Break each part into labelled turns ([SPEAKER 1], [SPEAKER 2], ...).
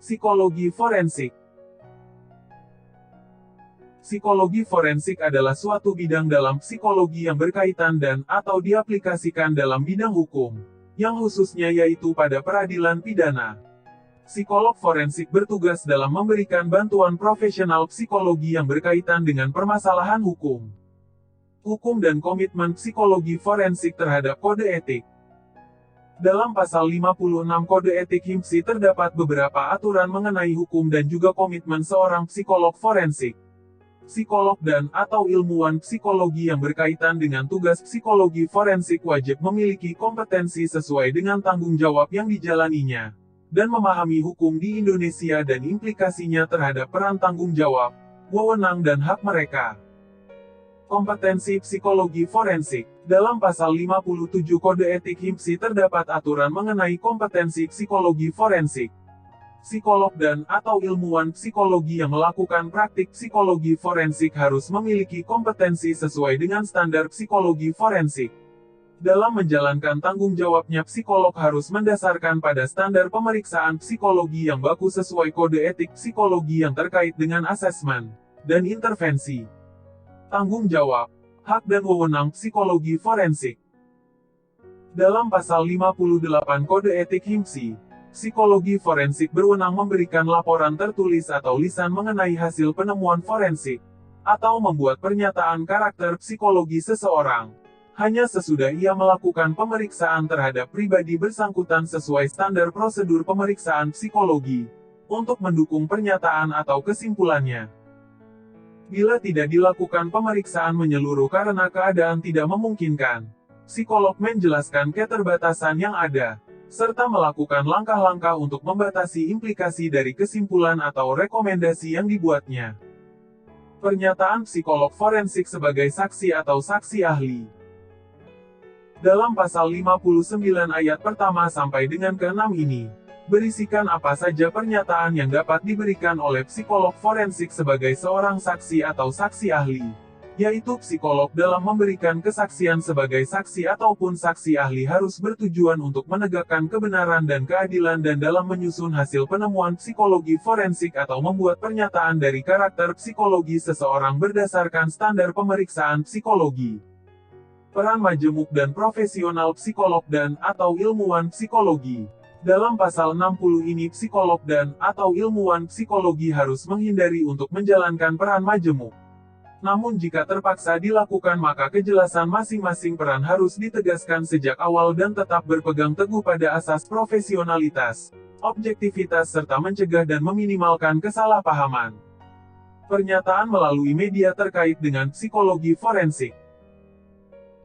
[SPEAKER 1] Psikologi forensik. Psikologi forensik adalah suatu bidang dalam psikologi yang berkaitan dan/atau diaplikasikan dalam bidang hukum, yang khususnya yaitu pada peradilan pidana. Psikolog forensik bertugas dalam memberikan bantuan profesional psikologi yang berkaitan dengan permasalahan hukum. Hukum dan komitmen psikologi forensik terhadap kode etik. Dalam pasal 56 Kode Etik HIMSI terdapat beberapa aturan mengenai hukum dan juga komitmen seorang psikolog forensik. Psikolog dan/atau ilmuwan psikologi yang berkaitan dengan tugas psikologi forensik wajib memiliki kompetensi sesuai dengan tanggung jawab yang dijalaninya, dan memahami hukum di Indonesia dan implikasinya terhadap peran tanggung jawab, wewenang dan hak mereka. Kompetensi psikologi forensik. Dalam pasal 57 Kode Etik HIMSI terdapat aturan mengenai kompetensi psikologi forensik. Psikolog dan/atau ilmuwan psikologi yang melakukan praktik psikologi forensik harus memiliki kompetensi sesuai dengan standar psikologi forensik. Dalam menjalankan tanggung jawabnya, psikolog harus mendasarkan pada standar pemeriksaan psikologi yang baku sesuai kode etik psikologi yang terkait dengan asesmen dan intervensi. Tanggung jawab, hak dan wewenang psikologi forensik. Dalam pasal 58 Kode Etik HIMSI, psikologi forensik berwenang memberikan laporan tertulis atau lisan mengenai hasil penemuan forensik, atau membuat pernyataan karakter psikologi seseorang, hanya sesudah ia melakukan pemeriksaan terhadap pribadi bersangkutan sesuai standar prosedur pemeriksaan psikologi, untuk mendukung pernyataan atau kesimpulannya. Bila tidak dilakukan pemeriksaan menyeluruh karena keadaan tidak memungkinkan, psikolog menjelaskan keterbatasan yang ada, serta melakukan langkah-langkah untuk membatasi implikasi dari kesimpulan atau rekomendasi yang dibuatnya. Pernyataan psikolog forensik sebagai saksi atau saksi ahli. Dalam pasal 59 ayat pertama sampai dengan ke-6 ini, berisikan apa saja pernyataan yang dapat diberikan oleh psikolog forensik sebagai seorang saksi atau saksi ahli, yaitu psikolog dalam memberikan kesaksian sebagai saksi ataupun saksi ahli harus bertujuan untuk menegakkan kebenaran dan keadilan dan dalam menyusun hasil penemuan psikologi forensik atau membuat pernyataan dari karakter psikologi seseorang berdasarkan standar pemeriksaan psikologi. Peran majemuk dan profesional psikolog dan/atau ilmuwan psikologi. Dalam pasal 60 ini psikolog dan/atau ilmuwan psikologi harus menghindari untuk menjalankan peran majemuk. Namun jika terpaksa dilakukan maka kejelasan masing-masing peran harus ditegaskan sejak awal dan tetap berpegang teguh pada asas profesionalitas, objektivitas serta mencegah dan meminimalkan kesalahpahaman. Pernyataan melalui media terkait dengan psikologi forensik.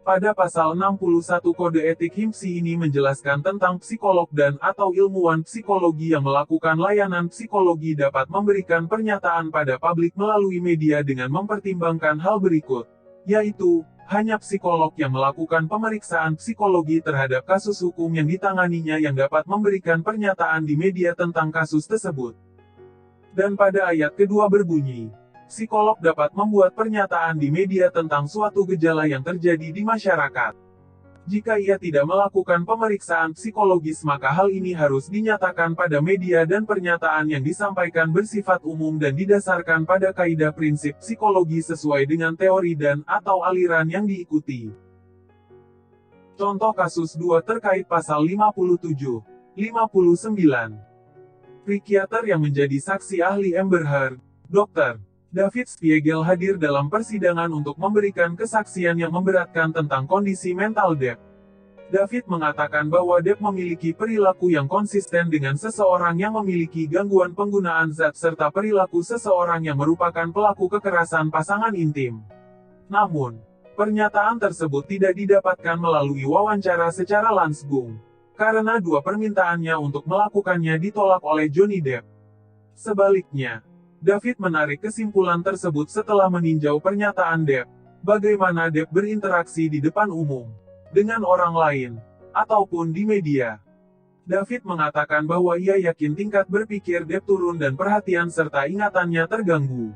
[SPEAKER 1] Pada pasal 61 Kode Etik HIMSI ini menjelaskan tentang psikolog dan/atau ilmuwan psikologi yang melakukan layanan psikologi dapat memberikan pernyataan pada publik melalui media dengan mempertimbangkan hal berikut, yaitu, hanya psikolog yang melakukan pemeriksaan psikologi terhadap kasus hukum yang ditanganinya yang dapat memberikan pernyataan di media tentang kasus tersebut. Dan pada ayat kedua berbunyi, psikolog dapat membuat pernyataan di media tentang suatu gejala yang terjadi di masyarakat. Jika ia tidak melakukan pemeriksaan psikologis maka hal ini harus dinyatakan pada media dan pernyataan yang disampaikan bersifat umum dan didasarkan pada kaidah prinsip psikologi sesuai dengan teori dan/atau aliran yang diikuti. Contoh kasus 2 terkait pasal 57, 59. Psikiater yang menjadi saksi ahli Amber Heard, Dr. David Spiegel hadir dalam persidangan untuk memberikan kesaksian yang memberatkan tentang kondisi mental Depp. David mengatakan bahwa Depp memiliki perilaku yang konsisten dengan seseorang yang memiliki gangguan penggunaan zat serta perilaku seseorang yang merupakan pelaku kekerasan pasangan intim. Namun, pernyataan tersebut tidak didapatkan melalui wawancara secara langsung, karena dua permintaannya untuk melakukannya ditolak oleh Johnny Depp. Sebaliknya, David menarik kesimpulan tersebut setelah meninjau pernyataan Depp, bagaimana Depp berinteraksi di depan umum, dengan orang lain, ataupun di media. David mengatakan bahwa ia yakin tingkat berpikir Depp turun dan perhatian serta ingatannya terganggu.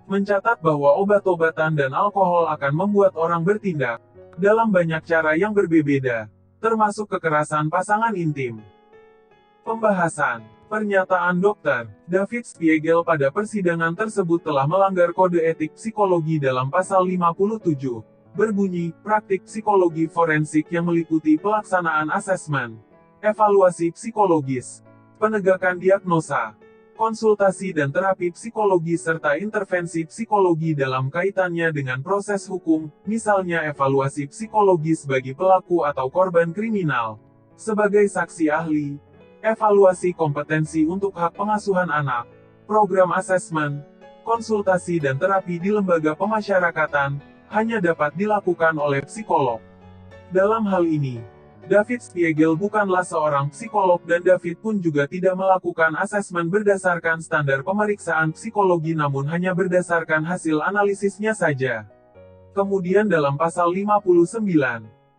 [SPEAKER 1] Mencatat bahwa obat-obatan dan alkohol akan membuat orang bertindak dalam banyak cara yang berbeda, termasuk kekerasan pasangan intim. Pembahasan. Pernyataan Dr. David Spiegel pada persidangan tersebut telah melanggar kode etik psikologi dalam pasal 57, berbunyi, praktik psikologi forensik yang meliputi pelaksanaan asesmen, evaluasi psikologis, penegakan diagnosa, konsultasi dan terapi psikologi serta intervensi psikologi dalam kaitannya dengan proses hukum, misalnya evaluasi psikologis bagi pelaku atau korban kriminal, sebagai saksi ahli, evaluasi kompetensi untuk hak pengasuhan anak, program asesmen, konsultasi dan terapi di lembaga pemasyarakatan, hanya dapat dilakukan oleh psikolog. Dalam hal ini, David Spiegel bukanlah seorang psikolog dan David pun juga tidak melakukan asesmen berdasarkan standar pemeriksaan psikologi namun hanya berdasarkan hasil analisisnya saja. Kemudian dalam pasal 59,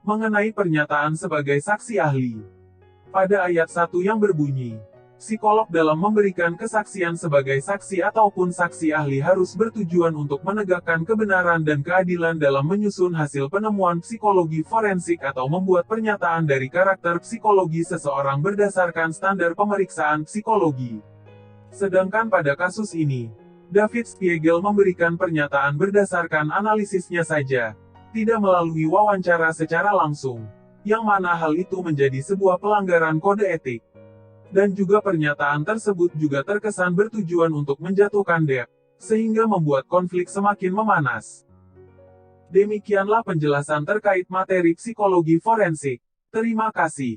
[SPEAKER 1] mengenai pernyataan sebagai saksi ahli. Pada ayat 1 yang berbunyi, psikolog dalam memberikan kesaksian sebagai saksi ataupun saksi ahli harus bertujuan untuk menegakkan kebenaran dan keadilan dalam menyusun hasil penemuan psikologi forensik atau membuat pernyataan dari karakter psikologi seseorang berdasarkan standar pemeriksaan psikologi. Sedangkan pada kasus ini, David Spiegel memberikan pernyataan berdasarkan analisisnya saja, tidak melalui wawancara secara langsung, yang mana hal itu menjadi sebuah pelanggaran kode etik. Dan juga pernyataan tersebut juga terkesan bertujuan untuk menjatuhkan Depp, sehingga membuat konflik semakin memanas. Demikianlah penjelasan terkait materi psikologi forensik. Terima kasih.